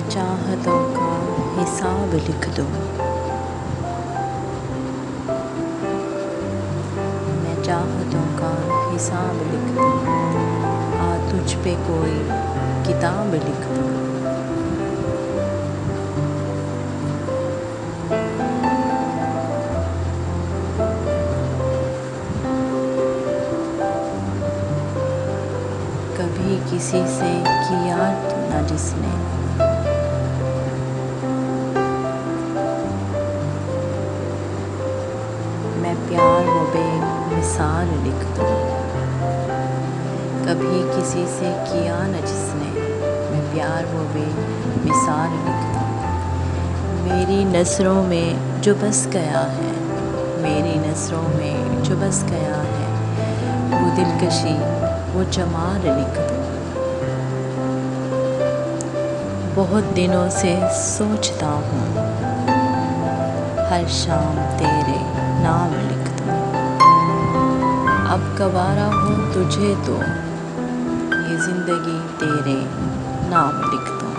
चाहतों का हिसाब लिख दूं। मैं चाहतों का हिसाब लिख दूं। आ तुझ पे कोई किताब लिख दूं। कभी किसी से किया न जिसने, मैं प्यार वो बेमिसाल लिख दूं। कभी किसी से किया न जिसने, मैं प्यार वो बेमिसाल लिख दूं। मेरी नज़रों में जो बस गया है, मेरी नज़रों में जो बस गया है, वो दिलकशी वो जमाल लिख दूं। बहुत दिनों से सोचता हूँ, हर शाम तेरे नाम लिख दूं। अब गवारा हो तुझे तो ये ज़िंदगी तेरे नाम लिख दूं।